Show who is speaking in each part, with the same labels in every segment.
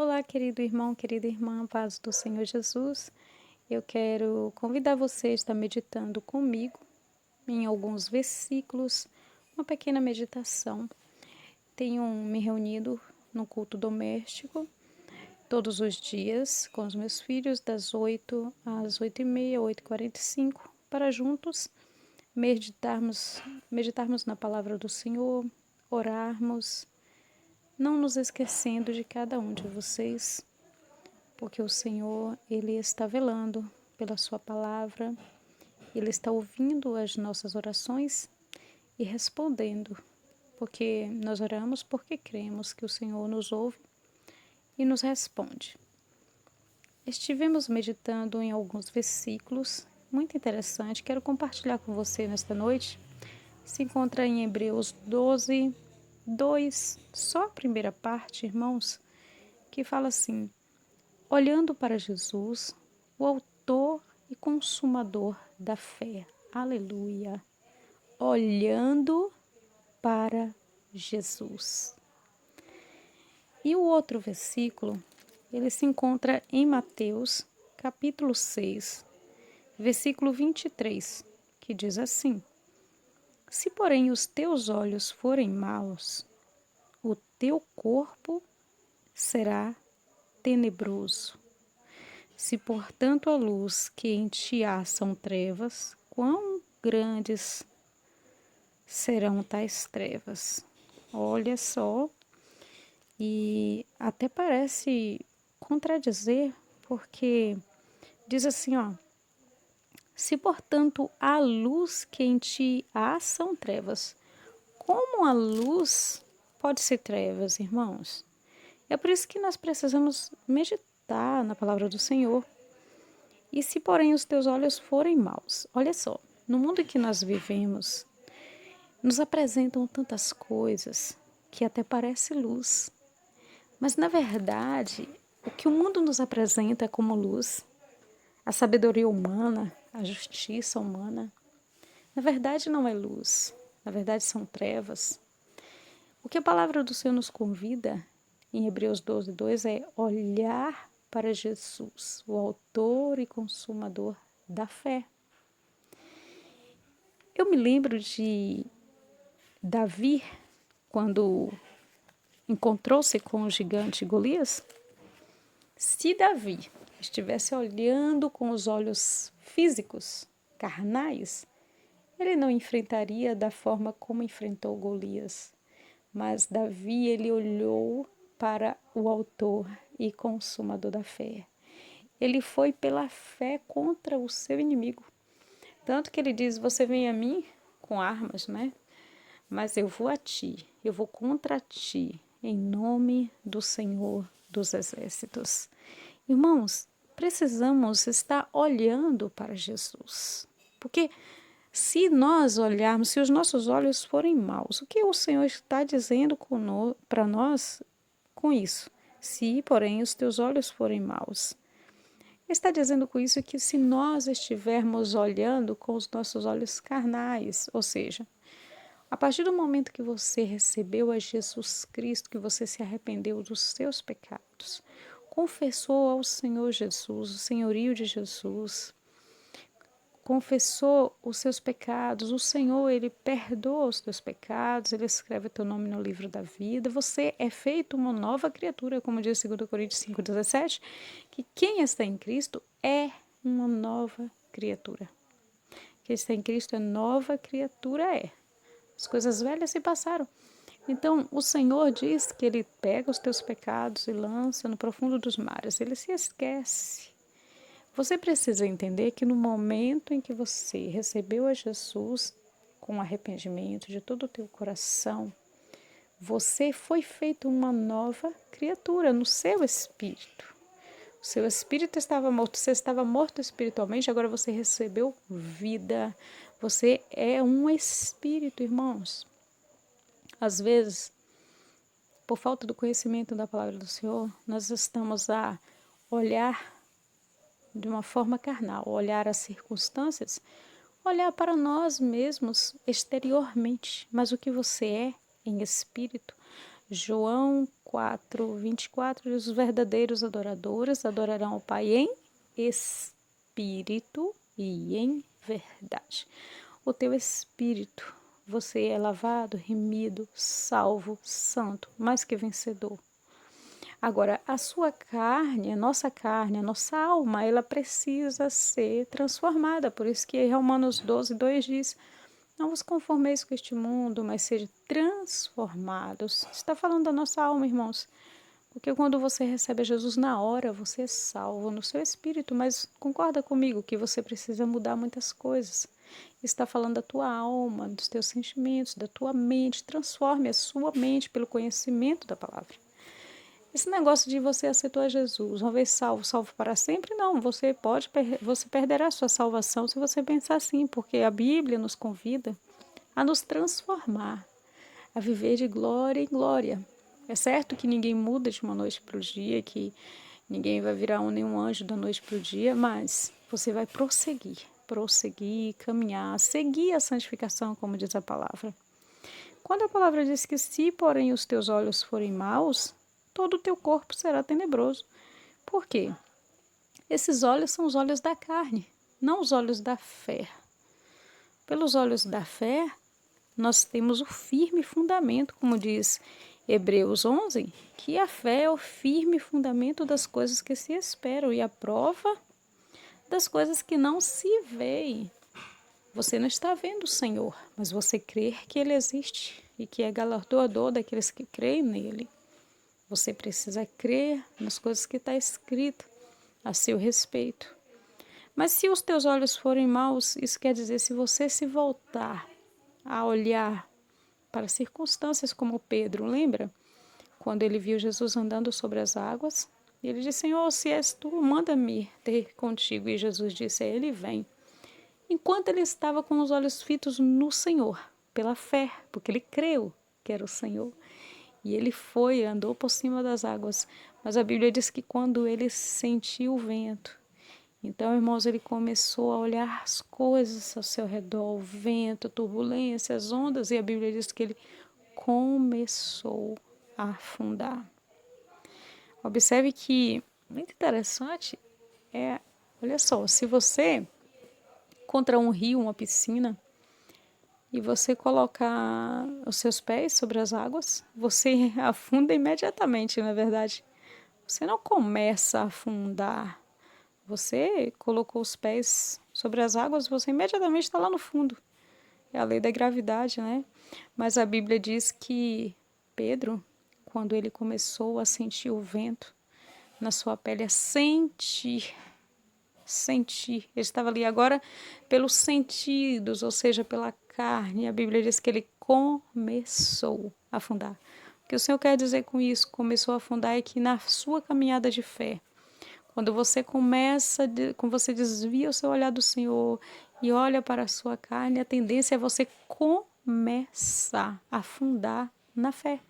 Speaker 1: Olá, querido irmão, querida irmã, paz do Senhor Jesus. Eu quero convidar você a estar meditando comigo em alguns versículos, uma pequena meditação. Tenho me reunido no culto doméstico todos os dias com os meus filhos, das 8 às 8h30, 8h45, para juntos meditarmos na palavra do Senhor, orarmos, não nos esquecendo de cada um de vocês, porque o Senhor, Ele está velando pela sua palavra, Ele está ouvindo as nossas orações e respondendo, porque nós oramos porque cremos que o Senhor nos ouve e nos responde. Estivemos meditando em alguns versículos muito interessantes, quero compartilhar com você nesta noite. Se encontra em Hebreus 12, 2, só a primeira parte, irmãos, que fala assim: olhando para Jesus, o autor e consumador da fé. Aleluia. Olhando para Jesus. E o outro versículo, ele se encontra em Mateus, capítulo 6, versículo 23, que diz assim: se, porém, os teus olhos forem maus, o teu corpo será tenebroso. Se, portanto, a luz que em ti há são trevas, quão grandes serão tais trevas? Olha só, e até parece contradizer, porque diz assim, ó: se, portanto, a luz que em ti há são trevas, como a luz pode ser trevas, irmãos? É por isso que nós precisamos meditar na palavra do Senhor. E se, porém, os teus olhos forem maus? Olha só, no mundo em que nós vivemos, nos apresentam tantas coisas que até parece luz. Mas, na verdade, o que o mundo nos apresenta como luz, a sabedoria humana, a justiça humana, na verdade não é luz, na verdade são trevas. O que a palavra do Senhor nos convida, em Hebreus 12, 2, é olhar para Jesus, o autor e consumador da fé. Eu me lembro de Davi, quando encontrou-se com o gigante Golias. Se Davi estivesse olhando com os olhos físicos, carnais, ele não enfrentaria da forma como enfrentou Golias. Mas Davi, ele olhou para o autor e consumador da fé. Ele foi pela fé contra o seu inimigo. Tanto que ele diz: você vem a mim com armas, né? Mas eu vou a ti, eu vou contra ti, em nome do Senhor dos Exércitos. Irmãos, precisamos estar olhando para Jesus. Porque se nós olharmos, se os nossos olhos forem maus, o que o Senhor está dizendo para nós com isso? Se, porém, os teus olhos forem maus. Está dizendo com isso que se nós estivermos olhando com os nossos olhos carnais, ou seja, a partir do momento que você recebeu a Jesus Cristo, que você se arrependeu dos seus pecados, confessou ao Senhor Jesus, o senhorio de Jesus, confessou os seus pecados, o Senhor, Ele perdoa os teus pecados, Ele escreve o teu nome no livro da vida, você é feito uma nova criatura, como diz 2 Coríntios 5,17, que quem está em Cristo é uma nova criatura. Quem está em Cristo é nova criatura, é. As coisas velhas se passaram. Então, o Senhor diz que Ele pega os teus pecados e lança no profundo dos mares. Ele se esquece. Você precisa entender que no momento em que você recebeu a Jesus com arrependimento de todo o teu coração, você foi feito uma nova criatura no seu espírito. O seu espírito estava morto, você estava morto espiritualmente, agora você recebeu vida. Você é um espírito, irmãos. Às vezes, por falta do conhecimento da palavra do Senhor, nós estamos a olhar de uma forma carnal, olhar as circunstâncias, olhar para nós mesmos exteriormente, mas o que você é em espírito. João 4:24 diz: os verdadeiros adoradores adorarão ao Pai em espírito e em verdade. O teu espírito, você é lavado, remido, salvo, santo, mais que vencedor. Agora, a sua carne, a nossa alma, ela precisa ser transformada. Por isso que Romanos 12:2 diz: não vos conformeis com este mundo, mas sejam transformados. Está falando da nossa alma, irmãos. Porque quando você recebe Jesus na hora, você é salvo no seu espírito. Mas concorda comigo que você precisa mudar muitas coisas. Está falando da tua alma, dos teus sentimentos, da tua mente. Transforme a sua mente pelo conhecimento da palavra. Esse negócio de você aceitou a Jesus, uma vez salvo, salvo para sempre, não. Você perderá a sua salvação se você pensar assim, porque a Bíblia nos convida a nos transformar, a viver de glória em glória. É certo que ninguém muda de uma noite para o dia, que ninguém vai virar nenhum anjo da noite para o dia, mas você vai prosseguir, caminhar, seguir a santificação, como diz a palavra. Quando a palavra diz que se, porém, os teus olhos forem maus, todo o teu corpo será tenebroso. Por quê? Esses olhos são os olhos da carne, não os olhos da fé. Pelos olhos da fé, nós temos o firme fundamento, como diz Hebreus 11, que a fé é o firme fundamento das coisas que se esperam e a prova das coisas que não se veem. Você não está vendo o Senhor, mas você crê que Ele existe e que é galardoador daqueles que creem nele. Você precisa crer nas coisas que está escrito a seu respeito. Mas se os teus olhos forem maus, isso quer dizer, se você se voltar a olhar para circunstâncias como Pedro, lembra? Quando ele viu Jesus andando sobre as águas, ele disse: Senhor, se és tu, manda-me ter contigo. E Jesus disse a ele: vem. Enquanto ele estava com os olhos fitos no Senhor, pela fé, porque ele creu que era o Senhor. E ele foi, andou por cima das águas. Mas a Bíblia diz que quando ele sentiu o vento, então, irmãos, ele começou a olhar as coisas ao seu redor, o vento, a turbulência, as ondas, e a Bíblia diz que ele começou a afundar. Observe que, muito interessante, olha só, se você contra um rio, uma piscina, e você colocar os seus pés sobre as águas, você afunda imediatamente, na verdade. Você não começa a afundar. Você colocou os pés sobre as águas, você imediatamente está lá no fundo. É a lei da gravidade, né? Mas a Bíblia diz que Pedro, quando ele começou a sentir o vento na sua pele, a sentir. Ele estava ali agora pelos sentidos, ou seja, pela carne. A Bíblia diz que ele começou a afundar. O que o Senhor quer dizer com isso? Começou a afundar é que na sua caminhada de fé, quando você quando você desvia o seu olhar do Senhor e olha para a sua carne, a tendência é você começar a afundar na fé.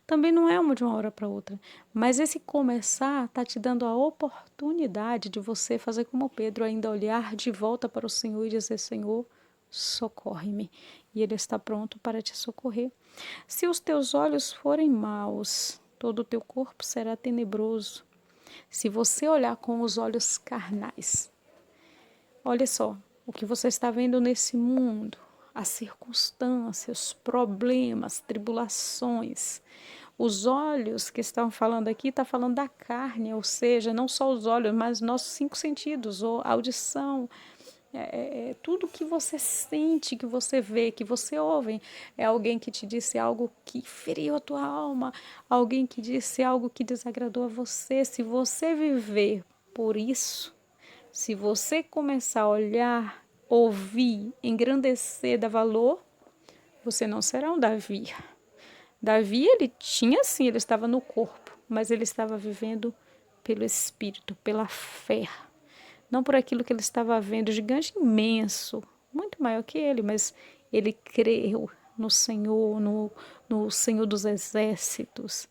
Speaker 1: Também não é de uma hora para outra, mas esse começar está te dando a oportunidade de você fazer como Pedro, ainda olhar de volta para o Senhor e dizer: Senhor, socorre-me. E Ele está pronto para te socorrer. Se os teus olhos forem maus, todo o teu corpo será tenebroso. Se você olhar com os olhos carnais, olha só, o que você está vendo nesse mundo, as circunstâncias, os problemas, tribulações. Os olhos que estão falando aqui, está falando da carne, ou seja, não só os olhos, mas nossos 5 sentidos, ou audição, tudo que você sente, que você vê, que você ouve. É alguém que te disse algo que feriu a tua alma, alguém que disse algo que desagradou a você. Se você viver por isso, se você começar a olhar, ouvir, engrandecer, dar valor, você não será um Davi. Davi, ele tinha sim, ele estava no corpo, mas ele estava vivendo pelo Espírito, pela fé. Não por aquilo que ele estava vendo, gigante imenso, muito maior que ele, mas ele creu no Senhor, no Senhor dos exércitos.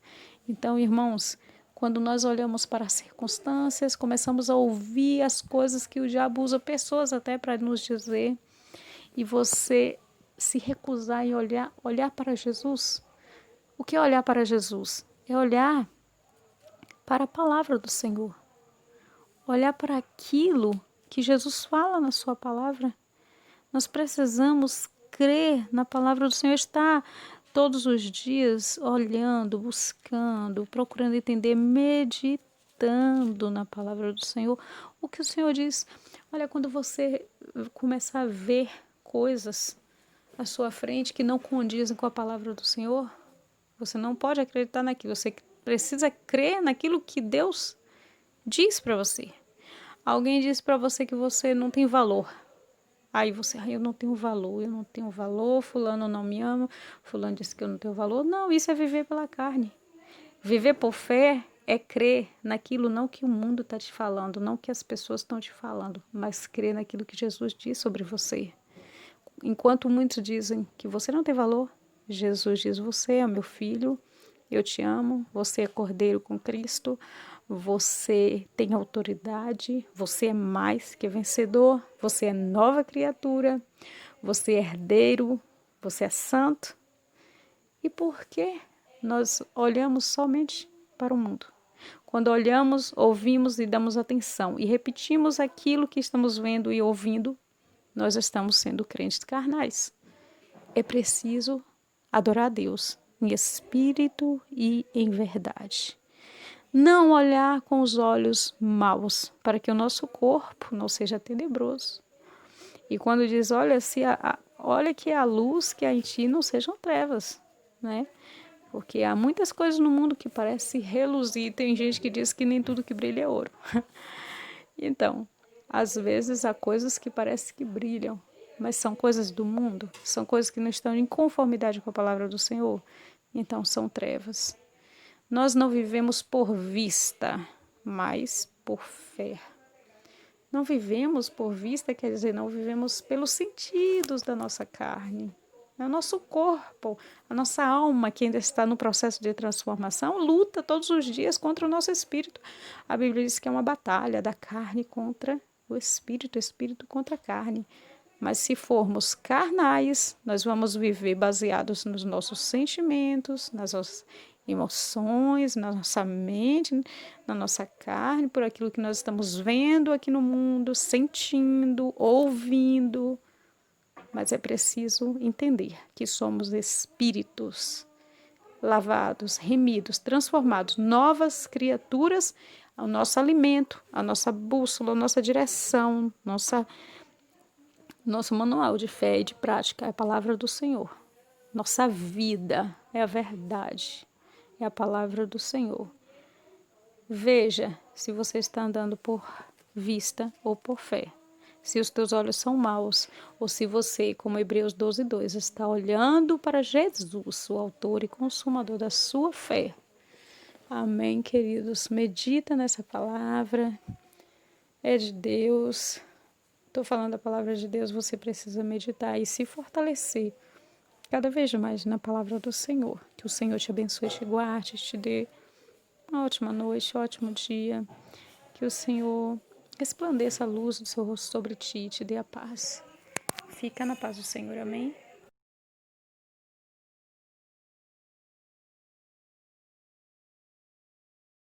Speaker 1: Então, irmãos, quando nós olhamos para as circunstâncias, começamos a ouvir as coisas que o diabo usa pessoas até para nos dizer, e você se recusar em olhar para Jesus. O que é olhar para Jesus? é olhar para a palavra do Senhor, olhar para aquilo que Jesus fala na sua palavra. Nós precisamos crer na palavra do Senhor, estar todos os dias olhando, buscando, procurando entender, meditando na palavra do Senhor. O que o Senhor diz? Olha, quando você começar a ver coisas à sua frente que não condizem com a palavra do Senhor, você não pode acreditar naquilo, você precisa crer naquilo que Deus diz para você. Alguém diz para você que você não tem valor. Aí você, eu não tenho valor, fulano não me ama, fulano disse que eu não tenho valor. Não, isso é viver pela carne. Viver por fé é crer naquilo não que o mundo está te falando, não que as pessoas estão te falando, mas crer naquilo que Jesus diz sobre você. Enquanto muitos dizem que você não tem valor, Jesus diz, você é meu filho, eu te amo, você é cordeiro com Cristo, você tem autoridade, você é mais que vencedor, você é nova criatura, você é herdeiro, você é santo. E por que nós olhamos somente para o mundo? Quando olhamos, ouvimos e damos atenção e repetimos aquilo que estamos vendo e ouvindo, nós estamos sendo crentes carnais. É preciso adorar a Deus em espírito e em verdade. Não olhar com os olhos maus, para que o nosso corpo não seja tenebroso. E quando diz, olha, olha que a luz que há em ti não sejam trevas, né? Porque há muitas coisas no mundo que parecem reluzir. Tem gente que diz que nem tudo que brilha é ouro. Então, às vezes há coisas que parecem que brilham, mas são coisas do mundo, são coisas que não estão em conformidade com a palavra do Senhor. Então, são trevas. Nós não vivemos por vista, mas por fé. Não vivemos por vista, quer dizer, não vivemos pelos sentidos da nossa carne. É o nosso corpo, a nossa alma, que ainda está no processo de transformação, luta todos os dias contra o nosso espírito. A Bíblia diz que é uma batalha da carne contra o espírito contra a carne. Mas se formos carnais, nós vamos viver baseados nos nossos sentimentos, nas nossas emoções, na nossa mente, na nossa carne, por aquilo que nós estamos vendo aqui no mundo, sentindo, ouvindo. Mas é preciso entender que somos espíritos lavados, remidos, transformados, novas criaturas, o nosso alimento, a nossa bússola, a nossa direção, nosso manual de fé e de prática é a palavra do Senhor. Nossa vida é a verdade, é a palavra do Senhor. Veja se você está andando por vista ou por fé. Se os teus olhos são maus, ou se você, como Hebreus 12:2, está olhando para Jesus, o autor e consumador da sua fé. Amém, queridos? Medita nessa palavra, é de Deus. Estou falando a palavra de Deus, você precisa meditar e se fortalecer cada vez mais na palavra do Senhor. Que o Senhor te abençoe, te guarde, te dê uma ótima noite, um ótimo dia. Que o Senhor resplandeça a luz do seu rosto sobre ti e te dê a paz. Fica na paz do Senhor, amém?